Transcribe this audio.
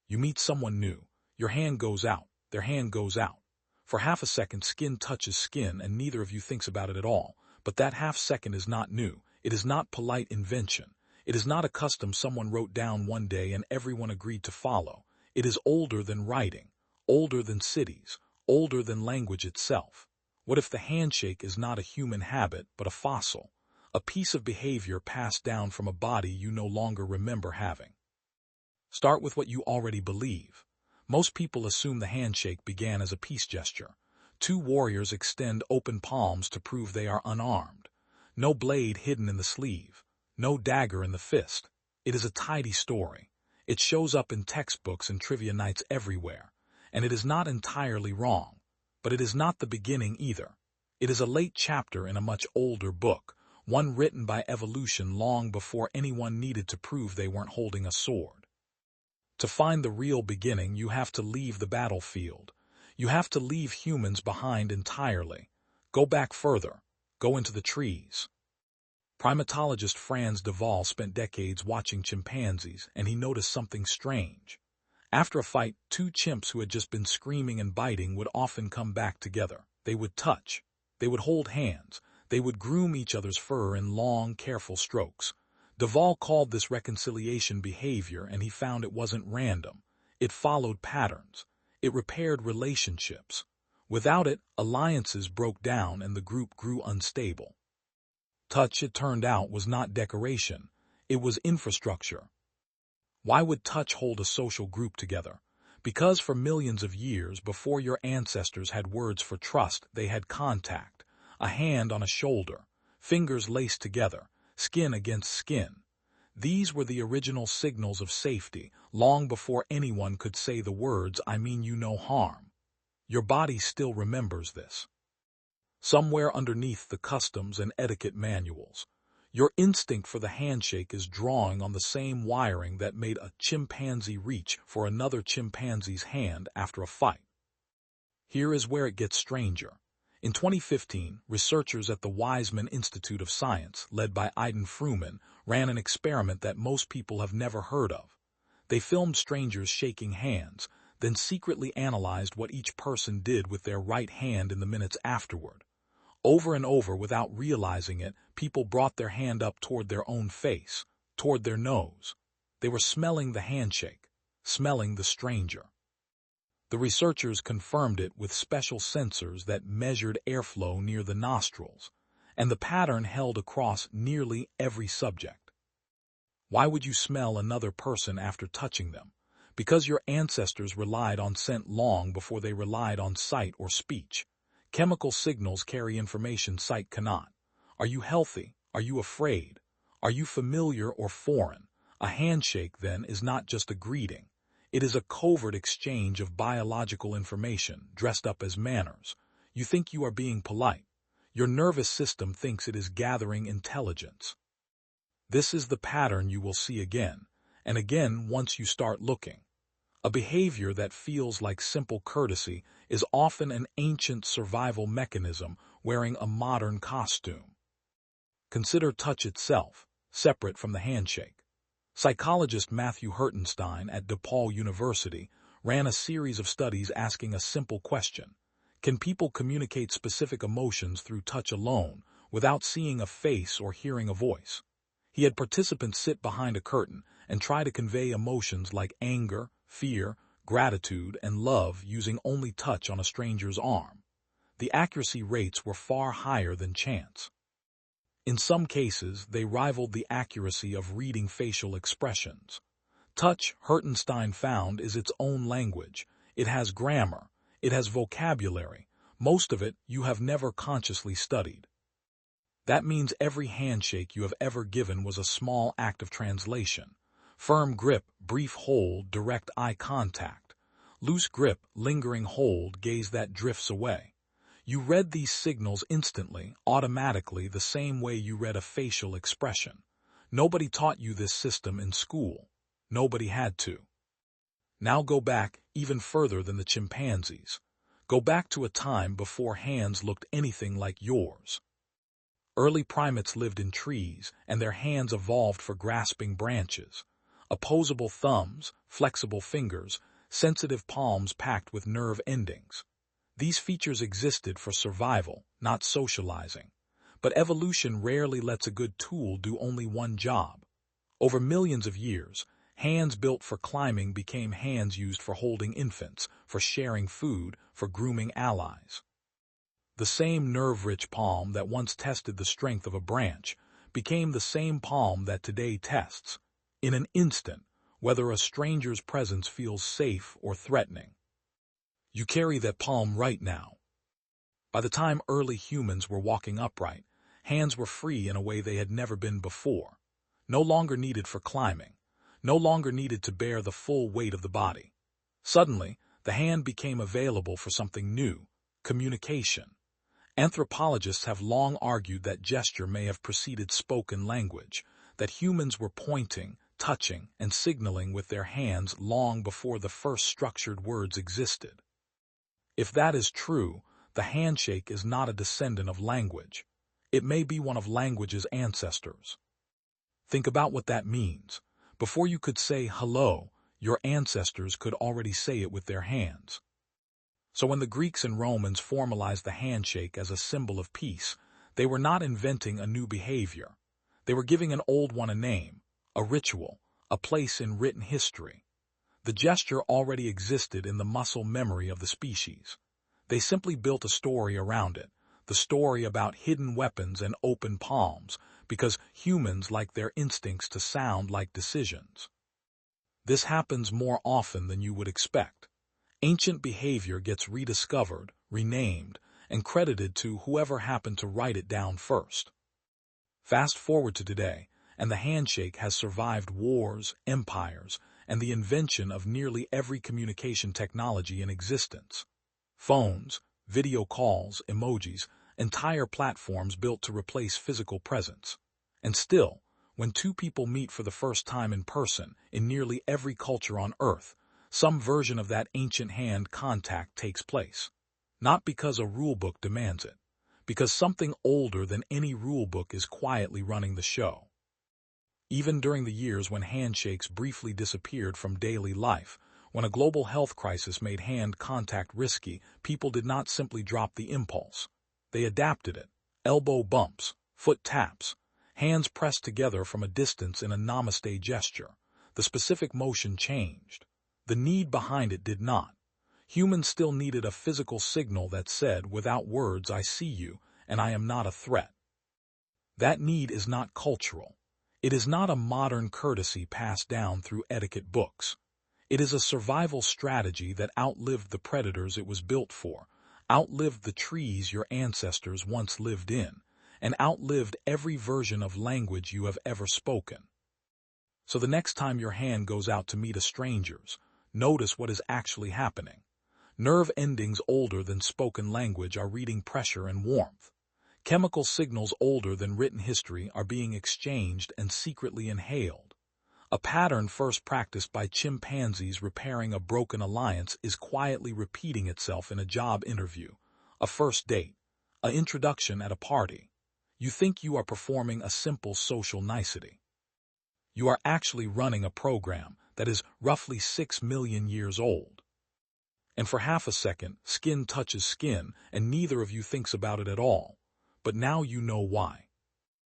You meet someone new. Your hand goes out. Their hand goes out. For half a second, skin touches skin, and neither of you thinks about it at all. But that half second is not new. It is not polite invention. It is not a custom someone wrote down one day and everyone agreed to follow. It is older than writing, older than cities, older than language itself. What if the handshake is not a human habit, but a fossil? A piece of behavior passed down from a body you no longer remember having. Start with what you already believe. Most people assume the handshake began as a peace gesture. Two warriors extend open palms to prove they are unarmed. No blade hidden in the sleeve. No dagger in the fist. It is a tidy story. It shows up in textbooks and trivia nights everywhere. And it is not entirely wrong. But it is not the beginning either. It is a late chapter in a much older book, one written by evolution long before anyone needed to prove they weren't holding a sword. To find the real beginning, you have to leave the battlefield. You have to leave humans behind entirely. Go back further. Go into the trees. Primatologist Franz de Waal spent decades watching chimpanzees, and he noticed something strange. After a fight, two chimps who had just been screaming and biting would often come back together. They would touch. They would hold hands. They would groom each other's fur in long, careful strokes. De Waal called this reconciliation behavior, and he found it wasn't random. It followed patterns. It repaired relationships. Without it, alliances broke down and the group grew unstable. Touch, it turned out, was not decoration. It was infrastructure. Why would touch hold a social group together? Because for millions of years before your ancestors had words for trust, they had contact. A hand on a shoulder, fingers laced together, skin against skin. These were the original signals of safety, long before anyone could say the words, "I mean you no harm." Your body still remembers this. Somewhere underneath the customs and etiquette manuals, your instinct for the handshake is drawing on the same wiring that made a chimpanzee reach for another chimpanzee's hand after a fight. Here is where it gets stranger. In 2015, researchers at the Weizmann Institute of Science, led by Aiden Fruman, ran an experiment that most people have never heard of. They filmed strangers shaking hands, then secretly analyzed what each person did with their right hand in the minutes afterward. Over and over, without realizing it, people brought their hand up toward their own face, toward their nose. They were smelling the handshake, smelling the stranger. The researchers confirmed it with special sensors that measured airflow near the nostrils, and the pattern held across nearly every subject. Why would you smell another person after touching them? Because your ancestors relied on scent long before they relied on sight or speech. Chemical signals carry information sight cannot. Are you healthy? Are you afraid? Are you familiar or foreign? A handshake, then, is not just a greeting. It is a covert exchange of biological information dressed up as manners. You think you are being polite. Your nervous system thinks it is gathering intelligence. This is the pattern you will see again and again once you start looking. A behavior that feels like simple courtesy is often an ancient survival mechanism wearing a modern costume. Consider touch itself, separate from the handshake. Psychologist Matthew Hertenstein at DePaul University ran a series of studies asking a simple question: can people communicate specific emotions through touch alone, without seeing a face or hearing a voice? He had participants sit behind a curtain and try to convey emotions like anger, fear, gratitude, and love using only touch on a stranger's arm. The accuracy rates were far higher than chance. In some cases, they rivaled the accuracy of reading facial expressions. Touch, Hertenstein found, is its own language. It has grammar. It has vocabulary. Most of it you have never consciously studied. That means every handshake you have ever given was a small act of translation. Firm grip, brief hold, direct eye contact. Loose grip, lingering hold, gaze that drifts away. You read these signals instantly, automatically, the same way you read a facial expression. Nobody taught you this system in school. Nobody had to. Now go back even further than the chimpanzees. Go back to a time before hands looked anything like yours. Early primates lived in trees, and their hands evolved for grasping branches. Opposable thumbs, flexible fingers, sensitive palms packed with nerve endings. These features existed for survival, not socializing. But evolution rarely lets a good tool do only one job. Over millions of years, hands built for climbing became hands used for holding infants, for sharing food, for grooming allies. The same nerve-rich palm that once tested the strength of a branch became the same palm that today tests, in an instant, whether a stranger's presence feels safe or threatening. You carry that palm right now. By the time early humans were walking upright, hands were free in a way they had never been before. No longer needed for climbing, no longer needed to bear the full weight of the body. Suddenly, the hand became available for something new: communication. Anthropologists have long argued that gesture may have preceded spoken language, that humans were pointing, touching, and signaling with their hands long before the first structured words existed. If that is true, the handshake is not a descendant of language. It may be one of language's ancestors. Think about what that means. Before you could say hello, your ancestors could already say it with their hands. So when the Greeks and Romans formalized the handshake as a symbol of peace, they were not inventing a new behavior. They were giving an old one a name, a ritual, a place in written history. The gesture already existed in the muscle memory of the species. They simply built a story around it, the story about hidden weapons and open palms, because humans like their instincts to sound like decisions. This happens more often than you would expect. Ancient behavior gets rediscovered, renamed, and credited to whoever happened to write it down first. Fast forward to today, and the handshake has survived wars, empires, and the invention of nearly every communication technology in existence. Phones, video calls, emojis, entire platforms built to replace physical presence. And still, when two people meet for the first time in person, in nearly every culture on Earth, some version of that ancient hand contact takes place. Not because a rulebook demands it, because something older than any rulebook is quietly running the show. Even during the years when handshakes briefly disappeared from daily life, when a global health crisis made hand contact risky, people did not simply drop the impulse. They adapted it. Elbow bumps, foot taps, hands pressed together from a distance in a namaste gesture. The specific motion changed. The need behind it did not. Humans still needed a physical signal that said, without words, I see you, and I am not a threat. That need is not cultural. It is not a modern courtesy passed down through etiquette books. It is a survival strategy that outlived the predators it was built for, outlived the trees your ancestors once lived in, and outlived every version of language you have ever spoken. So the next time your hand goes out to meet a stranger's, notice what is actually happening. Nerve endings older than spoken language are reading pressure and warmth. Chemical signals older than written history are being exchanged and secretly inhaled. A pattern first practiced by chimpanzees repairing a broken alliance is quietly repeating itself in a job interview, a first date, an introduction at a party. You think you are performing a simple social nicety. You are actually running a program that is roughly 6 million years old. And for half a second, skin touches skin, and neither of you thinks about it at all. But now you know why.